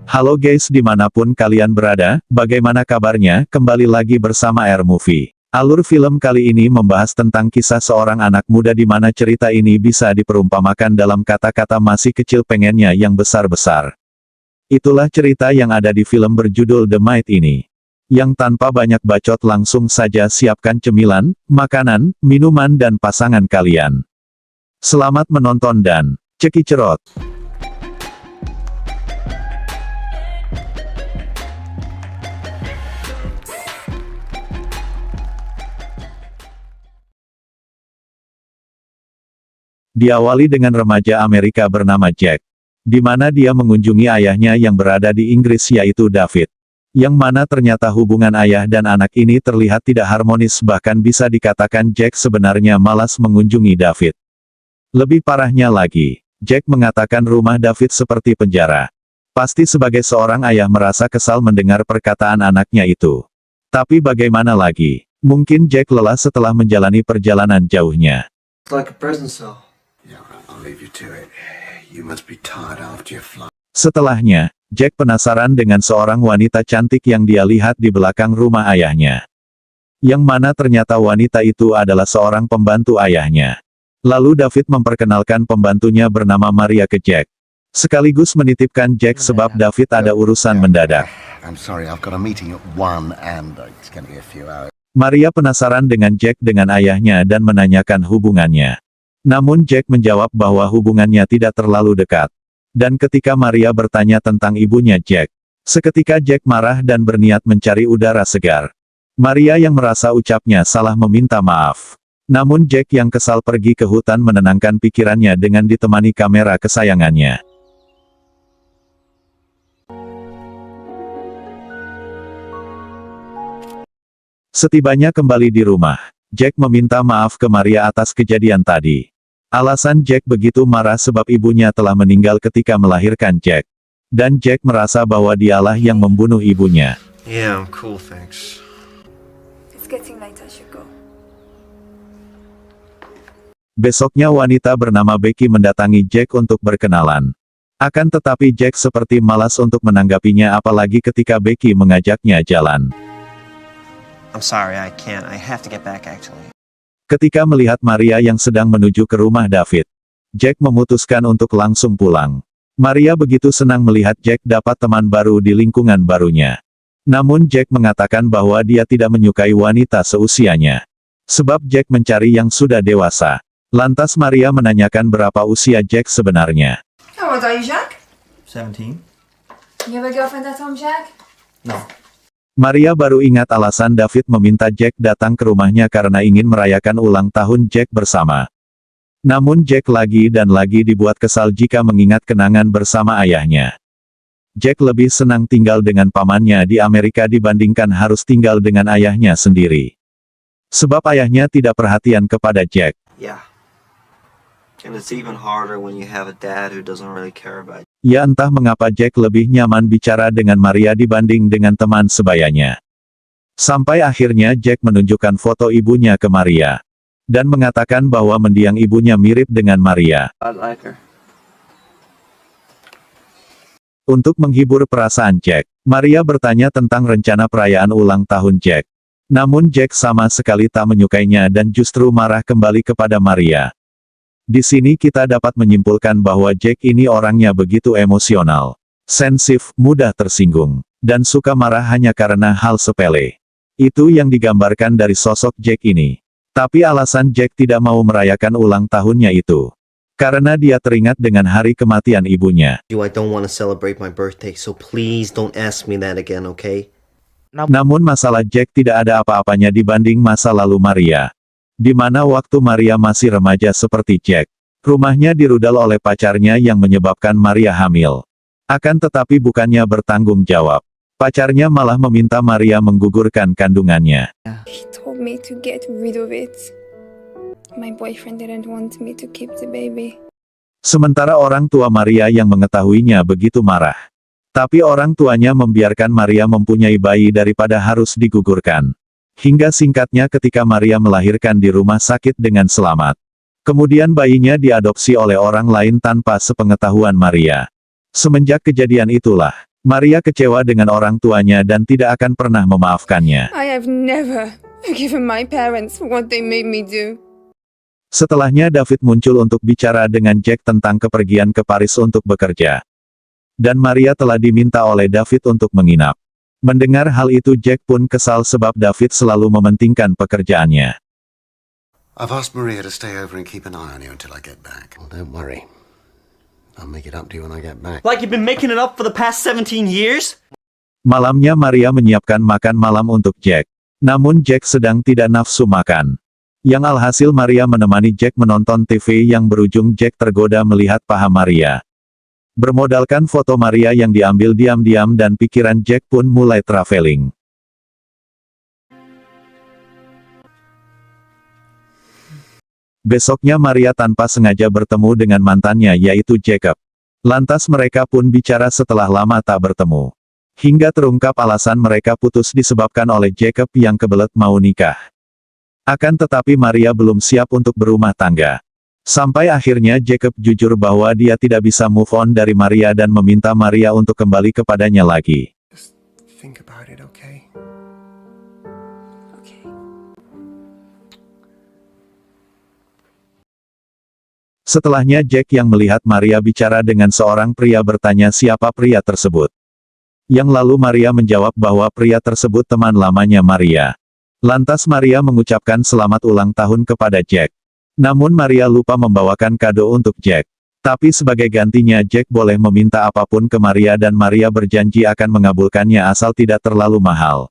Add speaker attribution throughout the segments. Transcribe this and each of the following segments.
Speaker 1: Halo guys, dimanapun kalian berada, bagaimana kabarnya? Kembali lagi bersama Air Movie. Alur film kali ini membahas tentang kisah seorang anak muda di mana cerita ini bisa diperumpamakan dalam kata-kata masih kecil pengennya yang besar-besar. Itulah cerita yang ada di film berjudul The Might ini. Yang tanpa banyak bacot langsung saja siapkan cemilan, makanan, minuman dan pasangan kalian. Selamat menonton dan cekicerot. Diawali dengan remaja Amerika bernama Jack, di mana dia mengunjungi ayahnya yang berada di Inggris yaitu David. Yang mana ternyata hubungan ayah dan anak ini terlihat tidak harmonis, bahkan bisa dikatakan Jack sebenarnya malas mengunjungi David. Lebih parahnya lagi, Jack mengatakan rumah David seperti penjara. Pasti sebagai seorang ayah merasa kesal mendengar perkataan anaknya itu. Tapi bagaimana lagi, mungkin Jack lelah setelah menjalani perjalanan jauhnya.
Speaker 2: Like a prison cell.
Speaker 1: Setelahnya, Jack penasaran dengan seorang wanita cantik yang dia lihat di belakang rumah ayahnya. Yang mana ternyata wanita itu adalah seorang pembantu ayahnya. Lalu David memperkenalkan pembantunya bernama Maria ke Jack. Sekaligus menitipkan Jack sebab David ada urusan mendadak. Maria penasaran dengan Jack dengan ayahnya dan menanyakan hubungannya. Namun Jack menjawab bahwa hubungannya tidak terlalu dekat. Dan ketika Maria bertanya tentang ibunya Jack, seketika Jack marah dan berniat mencari udara segar. Maria yang merasa ucapnya salah meminta maaf. Namun Jack yang kesal pergi ke hutan menenangkan pikirannya dengan ditemani kamera kesayangannya. Setibanya kembali di rumah, Jack meminta maaf ke Maria atas kejadian tadi. Alasan Jack begitu marah sebab ibunya telah meninggal ketika melahirkan Jack. Dan Jack merasa bahwa dialah yang membunuh ibunya.
Speaker 2: Yeah, I'm cool, thanks.
Speaker 3: It's getting late, I should go.
Speaker 1: Besoknya wanita bernama Becky mendatangi Jack untuk berkenalan. Akan tetapi Jack seperti malas untuk menanggapinya apalagi ketika Becky mengajaknya jalan.
Speaker 2: I'm sorry, I can't. I have to get back actually.
Speaker 1: Ketika melihat Maria yang sedang menuju ke rumah David, Jack memutuskan untuk langsung pulang. Maria begitu senang melihat Jack dapat teman baru di lingkungan barunya. Namun Jack mengatakan bahwa dia tidak menyukai wanita seusianya. Sebab Jack mencari yang sudah dewasa. Lantas Maria menanyakan berapa usia Jack sebenarnya.
Speaker 3: How old are you, Jack?
Speaker 2: 17?
Speaker 3: You have a girlfriend at home, Jack?
Speaker 2: No.
Speaker 1: Maria baru ingat alasan David meminta Jack datang ke rumahnya karena ingin merayakan ulang tahun Jack bersama. Namun Jack lagi dan lagi dibuat kesal jika mengingat kenangan bersama ayahnya. Jack lebih senang tinggal dengan pamannya di Amerika dibandingkan harus tinggal dengan ayahnya sendiri. Sebab ayahnya tidak perhatian kepada Jack.
Speaker 2: Yeah. And it's even harder when you have a dad who doesn't really care about you.
Speaker 1: Ya entah mengapa Jack lebih nyaman bicara dengan Maria dibanding dengan teman sebayanya. Sampai akhirnya Jack menunjukkan foto ibunya ke Maria. Dan mengatakan bahwa mendiang ibunya mirip dengan Maria.
Speaker 2: I like her.
Speaker 1: Untuk menghibur perasaan Jack, Maria bertanya tentang rencana perayaan ulang tahun Jack. Namun Jack sama sekali tak menyukainya dan justru marah kembali kepada Maria. Di sini kita dapat menyimpulkan bahwa Jack ini orangnya begitu emosional, sensif, mudah tersinggung, dan suka marah hanya karena hal sepele. Itu yang digambarkan dari sosok Jack ini. Tapi alasan Jack tidak mau merayakan ulang tahunnya itu karena dia teringat dengan hari kematian ibunya.
Speaker 2: I don't want to celebrate my birthday, so please don't ask me that again, okay?
Speaker 1: Namun masalah Jack tidak ada apa-apanya dibanding masa lalu Maria. Di mana waktu Maria masih remaja seperti Jack, rumahnya dirudal oleh pacarnya yang menyebabkan Maria hamil. Akan tetapi bukannya bertanggung jawab, pacarnya malah meminta Maria menggugurkan kandungannya.
Speaker 3: He told me to get rid of it. My boyfriend didn't want me to keep the baby.
Speaker 1: Sementara orang tua Maria yang mengetahuinya begitu marah. Tapi orang tuanya membiarkan Maria mempunyai bayi daripada harus digugurkan. Hingga singkatnya ketika Maria melahirkan di rumah sakit dengan selamat. Kemudian bayinya diadopsi oleh orang lain tanpa sepengetahuan Maria. Semenjak kejadian itulah, Maria kecewa dengan orang tuanya dan tidak akan pernah memaafkannya.
Speaker 3: I have never forgiven my parents for what they made me do.
Speaker 1: Setelahnya David muncul untuk bicara dengan Jack tentang kepergian ke Paris untuk bekerja. Dan Maria telah diminta oleh David untuk menginap. Mendengar hal itu Jack pun kesal sebab David selalu mementingkan pekerjaannya.
Speaker 4: I've asked Maria to stay over and keep an eye on you until I get back. Well, don't worry. I'll make it up to you when I get back.
Speaker 2: Like you've been making it up for the past 17 years?
Speaker 1: Malamnya Maria menyiapkan makan malam untuk Jack. Namun Jack sedang tidak nafsu makan. Yang alhasil Maria menemani Jack menonton TV yang berujung Jack tergoda melihat paha Maria. Bermodalkan foto Maria yang diambil diam-diam dan pikiran Jack pun mulai traveling. Besoknya Maria tanpa sengaja bertemu dengan mantannya yaitu Jacob. Lantas mereka pun bicara setelah lama tak bertemu. Hingga terungkap alasan mereka putus disebabkan oleh Jacob yang kebelet mau nikah. Akan tetapi Maria belum siap untuk berumah tangga. Sampai akhirnya Jacob jujur bahwa dia tidak bisa move on dari Maria dan meminta Maria untuk kembali kepadanya lagi.
Speaker 4: Just think about it, okay?
Speaker 3: Okay.
Speaker 1: Setelahnya Jack yang melihat Maria bicara dengan seorang pria bertanya siapa pria tersebut. Yang lalu Maria menjawab bahwa pria tersebut teman lamanya Maria. Lantas Maria mengucapkan selamat ulang tahun kepada Jack. Namun Maria lupa membawakan kado untuk Jack. Tapi sebagai gantinya Jack boleh meminta apapun ke Maria dan Maria berjanji akan mengabulkannya asal tidak terlalu mahal.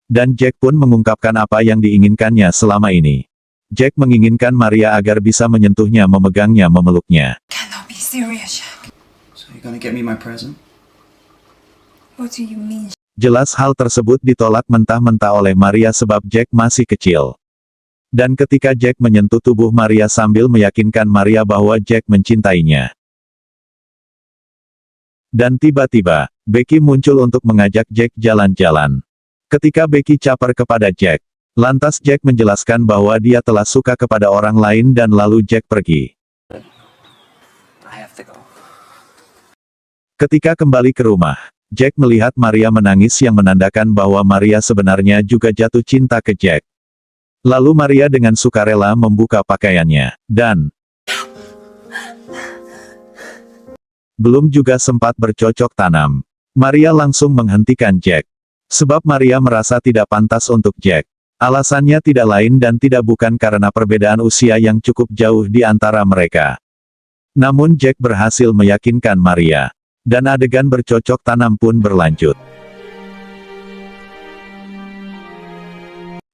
Speaker 1: Dan Jack pun mengungkapkan apa yang diinginkannya selama ini. Jack menginginkan Maria agar bisa menyentuhnya, memegangnya, memeluknya.
Speaker 3: Cannot be serious, Jack.
Speaker 2: So you're gonna get me my present?
Speaker 3: What do you mean?
Speaker 1: Jelas hal tersebut ditolak mentah-mentah oleh Maria sebab Jack masih kecil. Dan ketika Jack menyentuh tubuh Maria sambil meyakinkan Maria bahwa Jack mencintainya. Dan tiba-tiba, Becky muncul untuk mengajak Jack jalan-jalan. Ketika Becky caper kepada Jack, lantas Jack menjelaskan bahwa dia telah suka kepada orang lain dan lalu Jack pergi.
Speaker 2: I have to go.
Speaker 1: Ketika kembali ke rumah, Jack melihat Maria menangis yang menandakan bahwa Maria sebenarnya juga jatuh cinta ke Jack. Lalu Maria dengan sukarela membuka pakaiannya, dan belum juga sempat bercocok tanam. Maria langsung menghentikan Jack. Sebab Maria merasa tidak pantas untuk Jack. Alasannya tidak lain dan tidak bukan karena perbedaan usia yang cukup jauh di antara mereka. Namun Jack berhasil meyakinkan Maria. Dan adegan bercocok tanam pun berlanjut.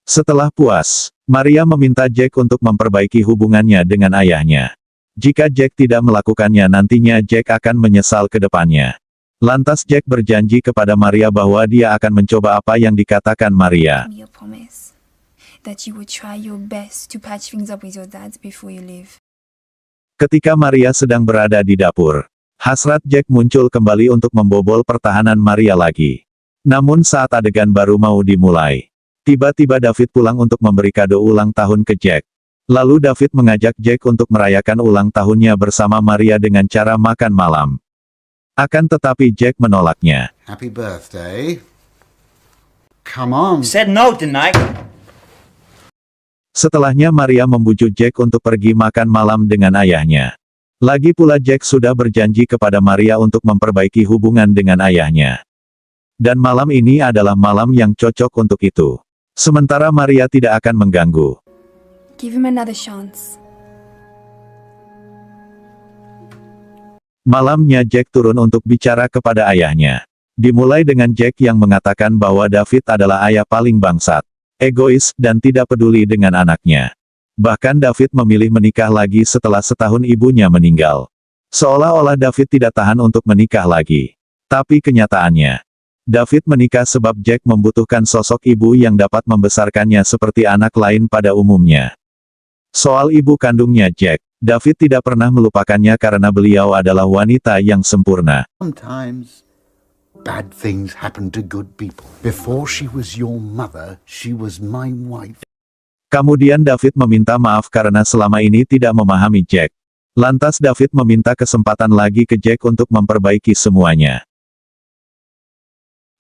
Speaker 1: Setelah puas, Maria meminta Jack untuk memperbaiki hubungannya dengan ayahnya. Jika Jack tidak melakukannya nantinya Jack akan menyesal ke depannya. Lantas Jack berjanji kepada Maria bahwa dia akan mencoba apa yang dikatakan Maria.
Speaker 3: Me a promise that you would try your best to patch things up with your dad before you leave.
Speaker 1: Ketika Maria sedang berada di dapur, hasrat Jack muncul kembali untuk membobol pertahanan Maria lagi. Namun saat adegan baru mau dimulai, tiba-tiba David pulang untuk memberi kado ulang tahun ke Jack. Lalu David mengajak Jack untuk merayakan ulang tahunnya bersama Maria dengan cara makan malam. Akan tetapi Jack menolaknya.
Speaker 4: Happy birthday. Come on.
Speaker 2: Said no, didn't I?
Speaker 1: Setelahnya Maria membujuk Jack untuk pergi makan malam dengan ayahnya. Lagi pula Jack sudah berjanji kepada Maria untuk memperbaiki hubungan dengan ayahnya. Dan malam ini adalah malam yang cocok untuk itu. Sementara Maria tidak akan mengganggu.
Speaker 3: Give him another chance.
Speaker 1: Malamnya Jack turun untuk bicara kepada ayahnya. Dimulai dengan Jack yang mengatakan bahwa David adalah ayah paling bangsat, egois, dan tidak peduli dengan anaknya. Bahkan David memilih menikah lagi setelah setahun ibunya meninggal. Seolah-olah David tidak tahan untuk menikah lagi. Tapi kenyataannya, David menikah sebab Jack membutuhkan sosok ibu yang dapat membesarkannya seperti anak lain pada umumnya. Soal ibu kandungnya Jack, David tidak pernah melupakannya karena beliau adalah wanita yang sempurna.
Speaker 4: Sometimes bad things happen to good people. Before she was your mother, she was my wife.
Speaker 1: Kemudian David meminta maaf karena selama ini tidak memahami Jack. Lantas David meminta kesempatan lagi ke Jack untuk memperbaiki semuanya.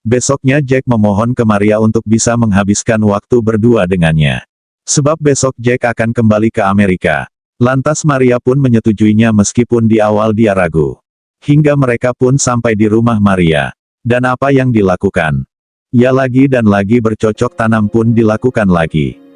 Speaker 1: Besoknya Jack memohon ke Maria untuk bisa menghabiskan waktu berdua dengannya. Sebab besok Jack akan kembali ke Amerika. Lantas Maria pun menyetujuinya meskipun di awal dia ragu. Hingga mereka pun sampai di rumah Maria. Dan apa yang dilakukan? Ya lagi dan lagi bercocok tanam pun dilakukan lagi.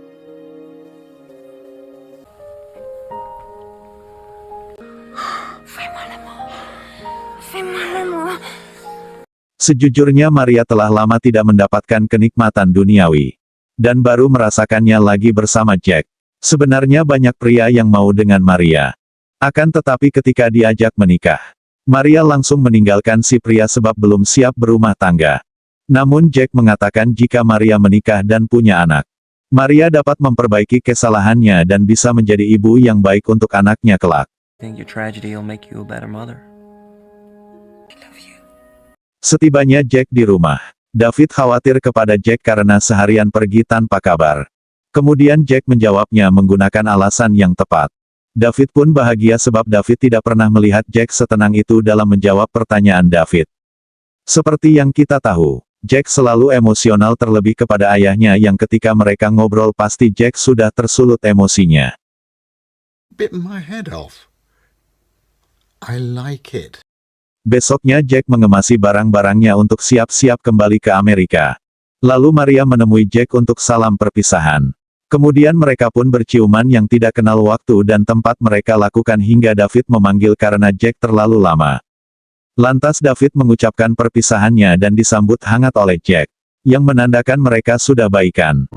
Speaker 1: Sejujurnya Maria telah lama tidak mendapatkan kenikmatan duniawi. Dan baru merasakannya lagi bersama Jack. Sebenarnya banyak pria yang mau dengan Maria. Akan tetapi ketika diajak menikah, Maria langsung meninggalkan si pria sebab belum siap berumah tangga. Namun Jack mengatakan jika Maria menikah dan punya anak, Maria dapat memperbaiki kesalahannya dan bisa menjadi ibu yang baik untuk anaknya kelak.
Speaker 5: Think your tragedy will make you a better mother.
Speaker 1: Setibanya Jack di rumah, David khawatir kepada Jack karena seharian pergi tanpa kabar. Kemudian Jack menjawabnya menggunakan alasan yang tepat. David pun bahagia sebab David tidak pernah melihat Jack setenang itu dalam menjawab pertanyaan David. Seperti yang kita tahu, Jack selalu emosional terlebih kepada ayahnya yang ketika mereka ngobrol pasti Jack sudah tersulut emosinya.
Speaker 4: Bit my head off. I like it.
Speaker 1: Besoknya Jack mengemasi barang-barangnya untuk siap-siap kembali ke Amerika. Lalu Maria menemui Jack untuk salam perpisahan. Kemudian mereka pun berciuman yang tidak kenal waktu dan tempat mereka lakukan hingga David memanggil karena Jack terlalu lama. Lantas David mengucapkan perpisahannya dan disambut hangat oleh Jack, yang menandakan mereka sudah baikan.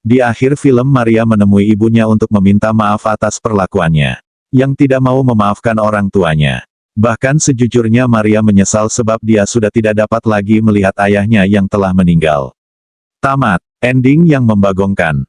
Speaker 1: Di akhir film Maria menemui ibunya untuk meminta maaf atas perlakuannya, yang tidak mau memaafkan orang tuanya. Bahkan sejujurnya Maria menyesal sebab dia sudah tidak dapat lagi melihat ayahnya yang telah meninggal. Tamat. Ending yang membagongkan.